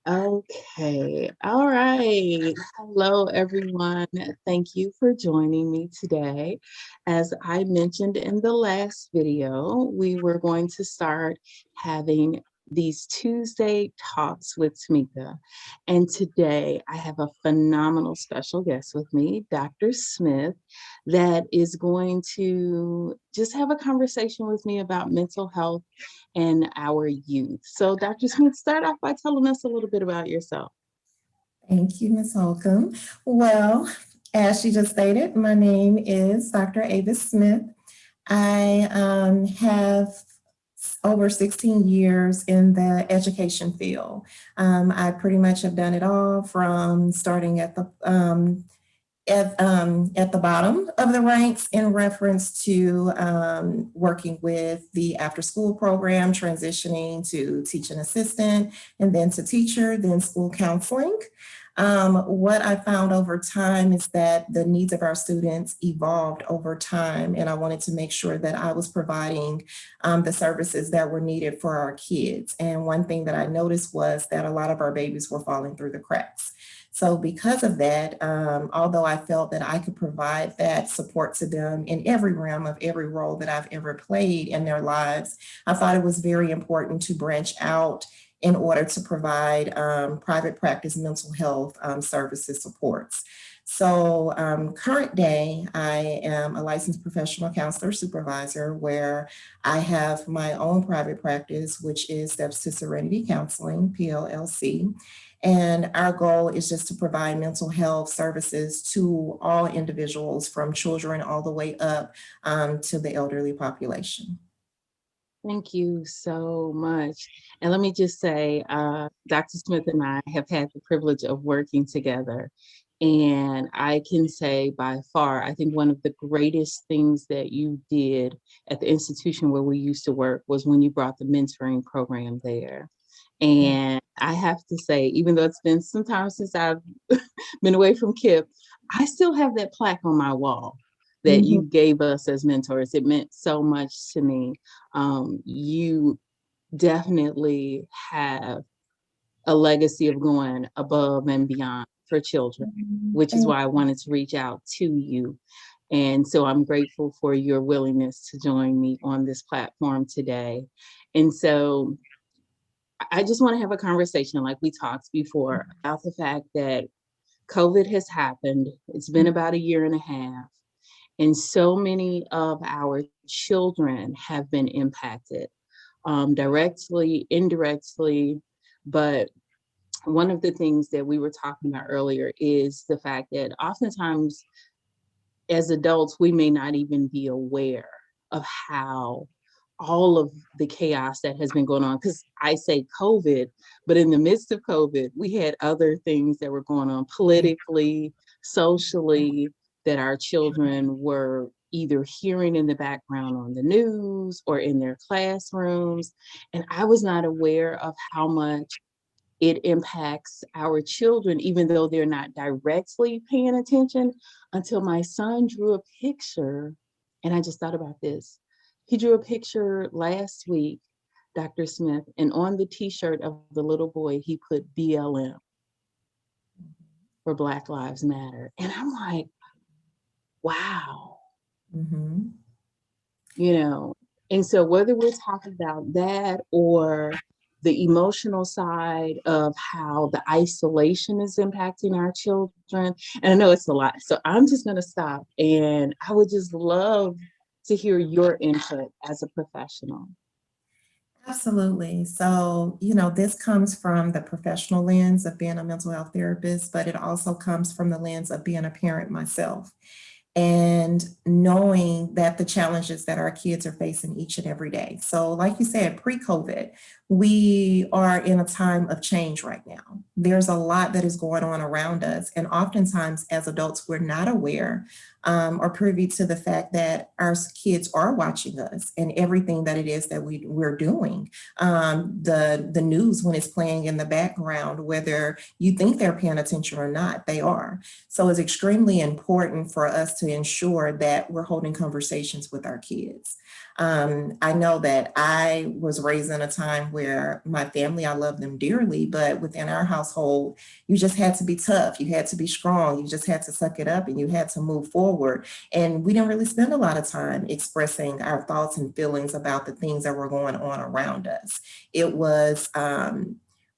Okay. All right. Hello, everyone. Thank you for joining me today. As I mentioned in the last video, we were going to start having these Tuesday talks with Tamika. And today I have a phenomenal special guest with me, Dr. Smith, that is going to just have a conversation with me about mental health and our youth. So, Dr. Smith, start off by telling us a little bit about yourself. Thank you, Ms. Holcomb. Well, as she just stated, my name is Dr. Avis Smith. I have over 16 years in the education field. I pretty much have done it all from starting at the bottom of the ranks in reference to working with the after school program, transitioning to teaching assistant, and then to teacher, then school counseling. What I found over time is that the needs of our students evolved over time, and I wanted to make sure that I was providing the services that were needed for our kids. And one thing that I noticed was that a lot of our babies were falling through the cracks. So because of that, although I felt that I could provide that support to them in every realm of every role that I've ever played in their lives, I thought it was very important to branch out in order to provide private practice mental health services supports. So current day, I am a licensed professional counselor supervisor where I have my own private practice, which is Steps to Serenity Counseling, PLLC. And our goal is just to provide mental health services to all individuals from children all the way up to the elderly population. Thank you so much. And let me just say, Dr. Smith and I have had the privilege of working together. And I can say by far, I think one of the greatest things that you did at the institution where we used to work was when you brought the mentoring program there. And I have to say, even though it's been some time since I've been away from KIP, I still have that plaque on my wall that Mhm. you gave us as mentors. It meant so much to me. You definitely have a legacy of going above and beyond for children, which is Thank why I wanted to reach out to you. And so I'm grateful for your willingness to join me on this platform today. And so I just want to have a conversation like we talked before about the fact that COVID has happened. It's been about a year and a half. And so many of our children have been impacted directly, indirectly. But one of the things that we were talking about earlier is the fact that oftentimes as adults, we may not even be aware of how all of the chaos that has been going on. Because I say COVID, but in the midst of COVID, we had other things that were going on politically, socially, that our children were either hearing in the background on the news or in their classrooms. And I was not aware of how much it impacts our children, even though they're not directly paying attention, until my son drew a picture. And I just thought about this. He drew a picture last week, Dr. Smith, and on the t shirt of the little boy, he put BLM for Black Lives Matter. And I'm like, wow, Mhm. you know. And so whether we're talking about that or the emotional side of how the isolation is impacting our children, and I know it's a lot, so I'm just going to stop, and I would just love to hear your input as a professional. Absolutely. So, this comes from the professional lens of being a mental health therapist, but it also comes from the lens of being a parent myself and knowing that the challenges that our kids are facing each and every day. So, like you said, pre COVID, we are in a time of change right now. There's a lot that is going on around us. And oftentimes, as adults, we're not aware or privy to the fact that our kids are watching us and everything that it is that we're doing. The news, when it's playing in the background, whether you think they're paying attention or not, they are. So it's extremely important for us to ensure that we're holding conversations with our kids. I know that I was raised in a time where my family, I love them dearly, but within our household, you just had to be tough. You had to be strong. You just had to suck it up and you had to move forward. And we didn't really spend a lot of time expressing our thoughts and feelings about the things that were going on around us. It was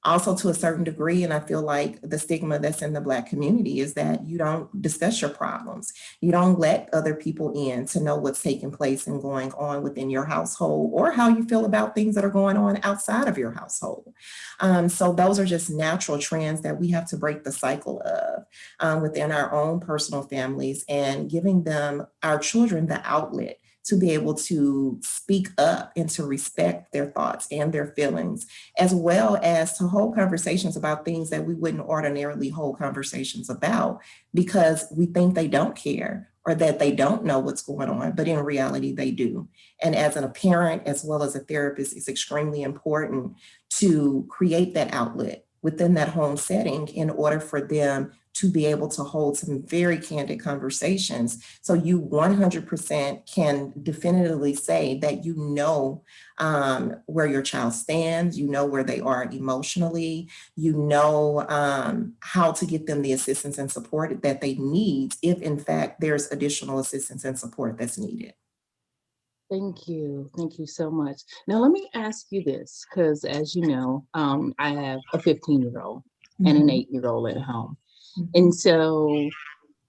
also to a certain degree, and I feel like the stigma that's in the Black community is that you don't discuss your problems. You don't let other people in to know what's taking place and going on within your household, or how you feel about things that are going on outside of your household. So those are just natural trends that we have to break the cycle of within our own personal families, and giving them, our children, the outlet to be able to speak up and to respect their thoughts and their feelings, as well as to hold conversations about things that we wouldn't ordinarily hold conversations about because we think they don't care or that they don't know what's going on, but in reality they do. And as a parent, as well as a therapist, it's extremely important to create that outlet within that home setting in order for them to be able to hold some very candid conversations. So you 100% can definitively say that you know where your child stands, you know where they are emotionally, you know how to get them the assistance and support that they need if in fact there's additional assistance and support that's needed. Thank you. Thank you so much. Now, let me ask you this, because as you know, I have a 15-year-old and an Mhm. 8-year-old at home. Mhm. And so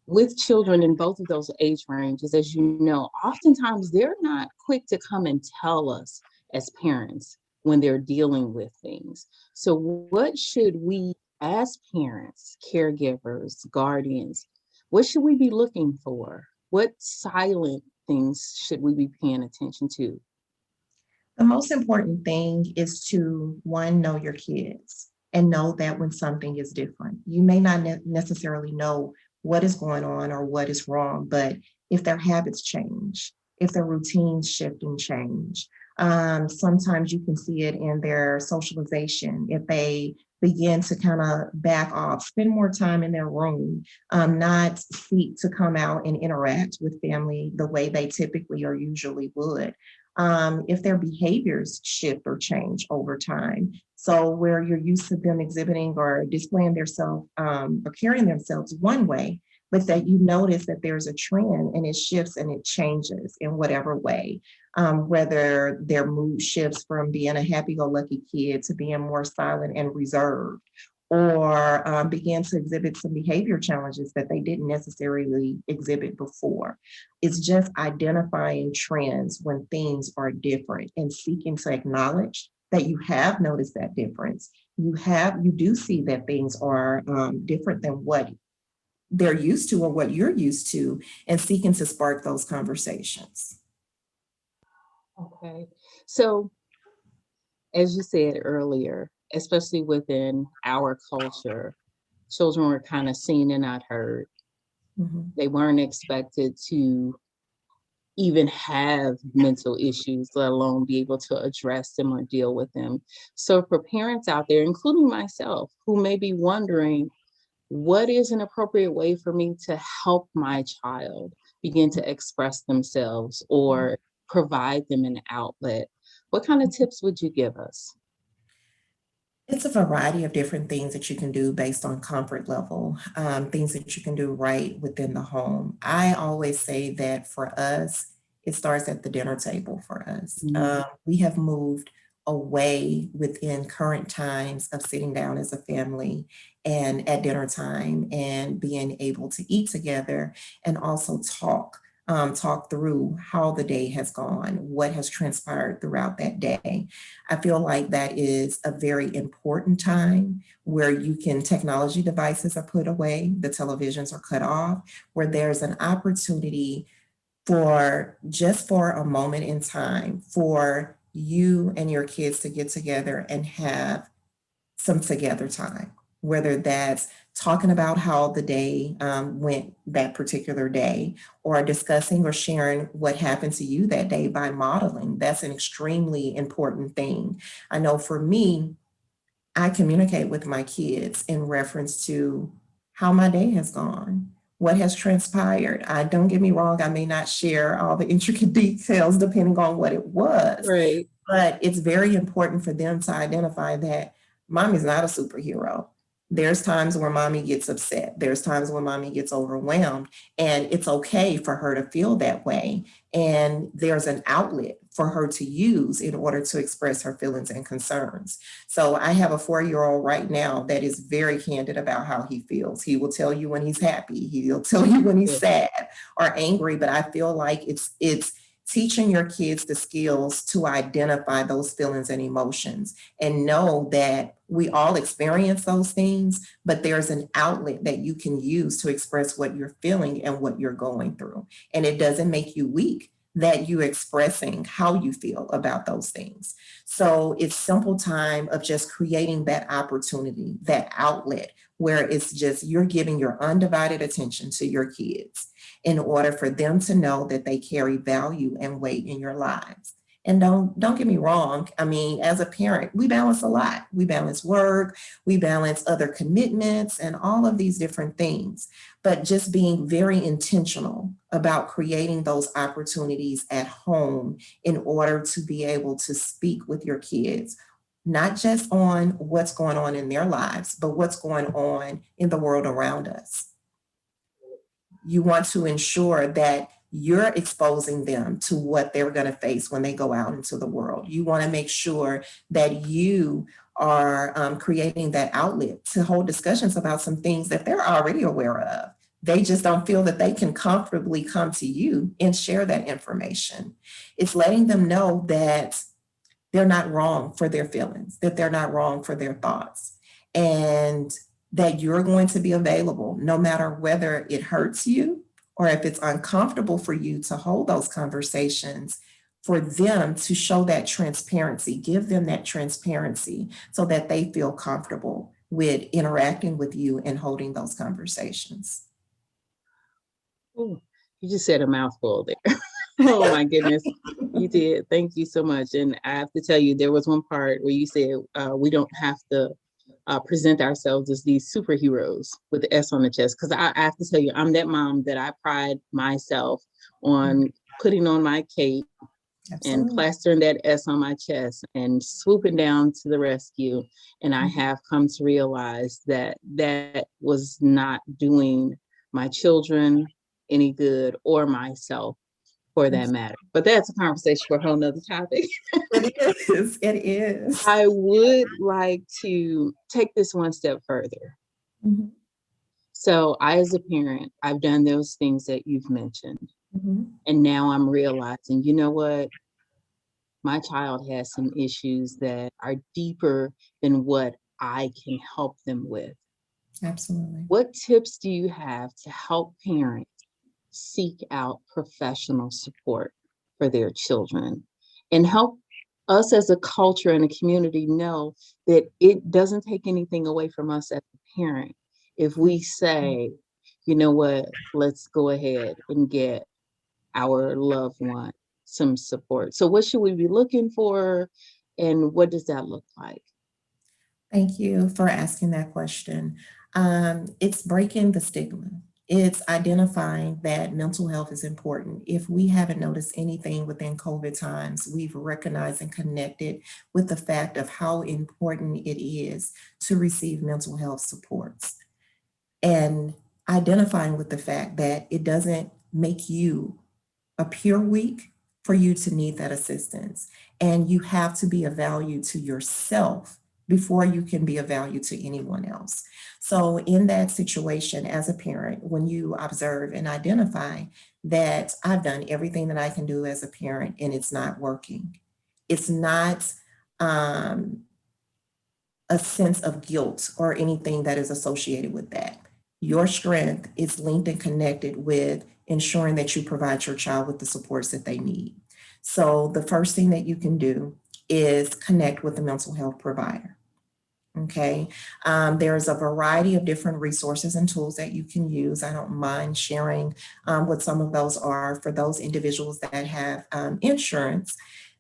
with children in both of those age ranges, as you know, oftentimes they're not quick to come and tell us as parents when they're dealing with things. So what should we as parents, caregivers, guardians, what should we be looking for? What silent things should we be paying attention to? The most important thing is to, one, know your kids and know that when something is different, you may not necessarily know what is going on or what is wrong, but if their habits change, if their routines shift and change, sometimes you can see it in their socialization. If they begin to kind of back off, spend more time in their room, not seek to come out and interact with family the way they typically or usually would, if their behaviors shift or change over time. So where you're used to them exhibiting or displaying themselves or carrying themselves one way, but that you notice that there's a trend and it shifts and it changes in whatever way, whether their mood shifts from being a happy-go-lucky kid to being more silent and reserved, or begin to exhibit some behavior challenges that they didn't necessarily exhibit before. It's just identifying trends when things are different and seeking to acknowledge that you have noticed that difference. You do see that things are different than what they're used to or what you're used to, and seeking to spark those conversations. Okay. So, as you said earlier, especially within our culture, children were kind of seen and not heard. Mhm. They weren't expected to even have mental issues, let alone be able to address them or deal with them. So, for parents out there, including myself, who may be wondering, what is an appropriate way for me to help my child begin to express themselves or provide them an outlet? What kind of tips would you give us? It's a variety of different things that you can do based on comfort level, things that you can do right within the home. I always say that for us, it starts at the dinner table for us. Mhm. We have moved away within current times of sitting down as a family and at dinner time and being able to eat together and also talk through how the day has gone, what has transpired throughout that day. I feel like that is a very important time where you can, technology devices are put away, the televisions are cut off, where there's an opportunity for just for a moment in time for you and your kids to get together and have some together time, whether that's talking about how the day went that particular day, or discussing or sharing what happened to you that day by modeling. That's an extremely important thing. I know for me, I communicate with my kids in reference to how my day has gone, what has transpired. Don't get me wrong, I may not share all the intricate details depending on what it was, Right. But it's very important for them to identify that mommy's not a superhero. There's times where mommy gets upset. There's times when mommy gets overwhelmed, and it's okay for her to feel that way. And there's an outlet for her to use in order to express her feelings and concerns. So I have a 4-year-old right now that is very candid about how he feels. He will tell you when he's happy. He'll tell you when he's sad or angry. But I feel like it's teaching your kids the skills to identify those feelings and emotions and know that we all experience those things, but there's an outlet that you can use to express what you're feeling and what you're going through. And it doesn't make you weak that you're expressing how you feel about those things. So it's simple time of just creating that opportunity, that outlet where it's just you're giving your undivided attention to your kids in order for them to know that they carry value and weight in your lives. And don't get me wrong. I mean, as a parent, we balance a lot. We balance work, we balance other commitments and all of these different things. But just being very intentional about creating those opportunities at home in order to be able to speak with your kids, not just on what's going on in their lives, but what's going on in the world around us. You want to ensure that you're exposing them to what they're going to face when they go out into the world. You want to make sure that you are creating that outlet to hold discussions about some things that they're already aware of. They just don't feel that they can comfortably come to you and share that information. It's letting them know that they're not wrong for their feelings, that they're not wrong for their thoughts, and that you're going to be available no matter whether it hurts you or if it's uncomfortable for you to hold those conversations, for them to show that transparency, give them that transparency so that they feel comfortable with interacting with you and holding those conversations. Ooh, you just said a mouthful there. Oh my goodness, you did. Thank you so much. And I have to tell you, there was one part where you said we don't have to present ourselves as these superheroes with the S on the chest. Because I have to tell you, I'm that mom that I pride myself on putting on my cape and Absolutely. plastering that S on my chest and swooping down to the rescue. And I have come to realize that that was not doing my children any good or myself for that matter. But that's a conversation for a whole nother topic. It is. It is. I would like to take this one step further. Mhm. So I, as a parent, I've done those things that you've mentioned. Mhm. And now I'm realizing, you know what? My child has some issues that are deeper than what I can help them with. Absolutely. What tips do you have to help parents seek out professional support for their children and help us as a culture and a community know that it doesn't take anything away from us as a parent if we say, you know what, let's go ahead and get our loved one some support. So what should we be looking for and what does that look like? Thank you for asking that question. It's breaking the stigma. It's identifying that mental health is important. If we haven't noticed anything within COVID times, we've recognized and connected with the fact of how important it is to receive mental health supports and identifying with the fact that it doesn't make you appear weak for you to need that assistance. And you have to be of value to yourself before you can be of value to anyone else. So, in that situation, as a parent, when you observe and identify that I've done everything that I can do as a parent and it's not working, it's not um, a sense of guilt or anything that is associated with that. Your strength is linked and connected with ensuring that you provide your child with the supports that they need. So, the first thing that you can do is connect with a mental health provider. Okay. There's a variety of different resources and tools that you can use. I don't mind sharing what some of those are for those individuals that have insurance.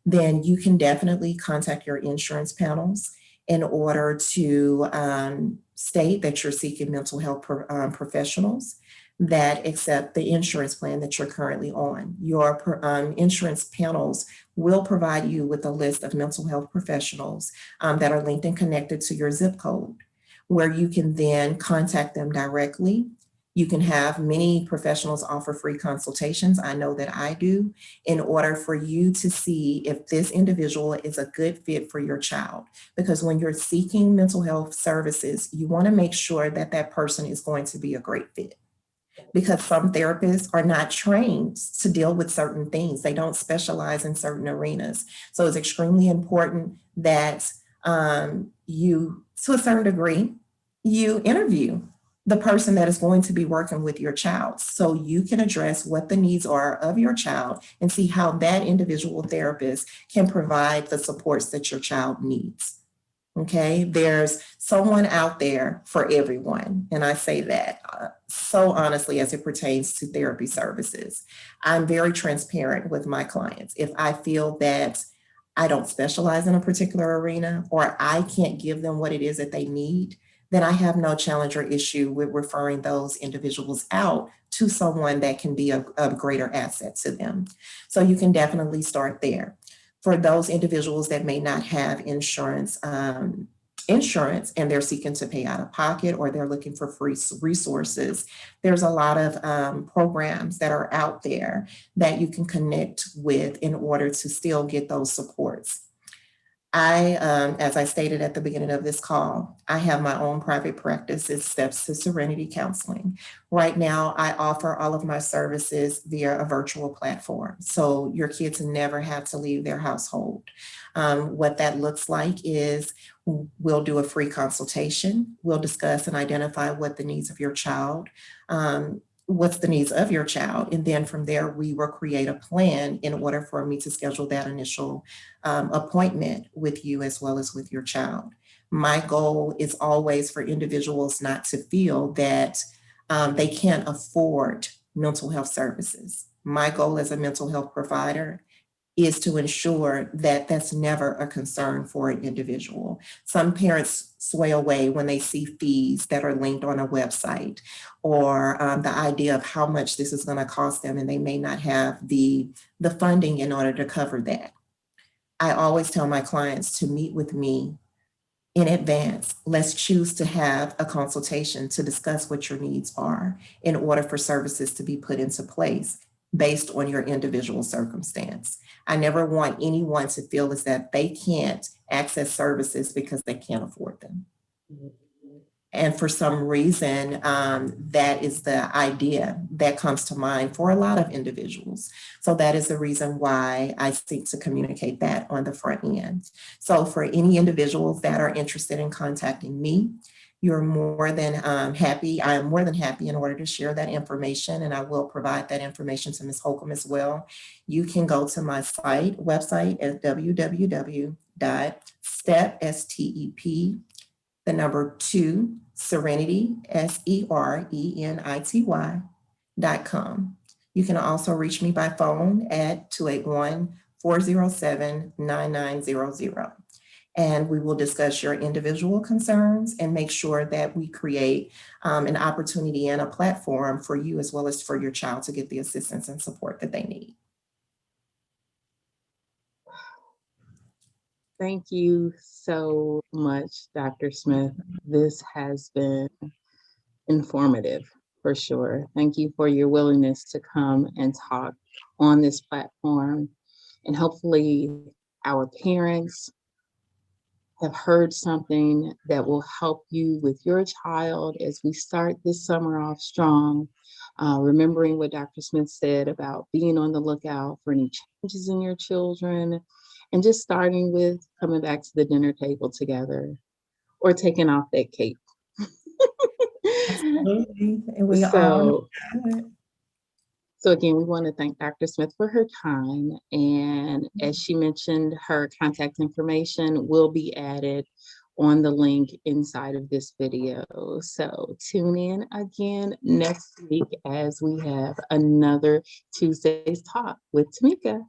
Then you can definitely contact your insurance panels in order to state that you're seeking mental health professionals. that accept the insurance plan that you're currently on. Your insurance panels will provide you with a list of mental health professionals that are linked and connected to your zip code, where you can then contact them directly. You can have many professionals offer free consultations. I know that I do, in order for you to see if this individual is a good fit for your child. Because when you're seeking mental health services, you want to make sure that that person is going to be a great fit. Because some therapists are not trained to deal with certain things. They don't specialize in certain arenas. So it's extremely important that you, to a certain degree, you interview the person that is going to be working with your child so you can address what the needs are of your child and see how that individual therapist can provide the supports that your child needs. Okay, there's someone out there for everyone. And I say that so honestly as it pertains to therapy services. I'm very transparent with my clients. If I feel that I don't specialize in a particular arena or I can't give them what it is that they need, then I have no challenge or issue with referring those individuals out to someone that can be a greater asset to them. So you can definitely start there. For those individuals that may not have insurance and they're seeking to pay out of pocket or they're looking for free resources, there's a lot of programs that are out there that you can connect with in order to still get those supports. As I stated at the beginning of this call, I have my own private practice. It Steps to Serenity Counseling. Right now, I offer all of my services via a virtual platform. So your kids never have to leave their household. What that looks like is we'll do a free consultation. We'll discuss and identify what the needs of your child what's the needs of your child. And then from there, we will create a plan in order for me to schedule that initial appointment with you as well as with your child. My goal is always for individuals not to feel that they can't afford mental health services. My goal as a mental health provider is to ensure that that's never a concern for an individual. Some parents sway away when they see fees that are linked on a website or the idea of how much this is going to cost them, and they may not have the funding in order to cover that. I always tell my clients to meet with me in advance. Let's choose to have a consultation to discuss what your needs are in order for services to be put into place based on your individual circumstance. I never want anyone to feel as that they can't access services because they can't afford them. And for some reason, that is the idea that comes to mind for a lot of individuals. So that is the reason why I seek to communicate that on the front end. So for any individuals that are interested in contacting me, you're more than happy. I am more than happy in order to share that information, and I will provide that information to Ms. Holcomb as well. You can go to my website at www.step, Serenity, SERENITY.com. You can also reach me by phone at 281-407-9900. And we will discuss your individual concerns and make sure that we create an opportunity and a platform for you as well as for your child to get the assistance and support that they need. Thank you so much, Dr. Smith. This has been informative for sure. Thank you for your willingness to come and talk on this platform. And hopefully our parents have heard something that will help you with your child as we start this summer off strong. Remembering what Dr. Smith said about being on the lookout for any changes in your children, and just starting with coming back to the dinner table together or taking off that cape. Absolutely. And we So, all so again, we want to thank Dr. Smith for her time. And as she mentioned, her contact information will be added on the link inside of this video. So tune in again next week as we have another Tuesday's Talk with Tamika.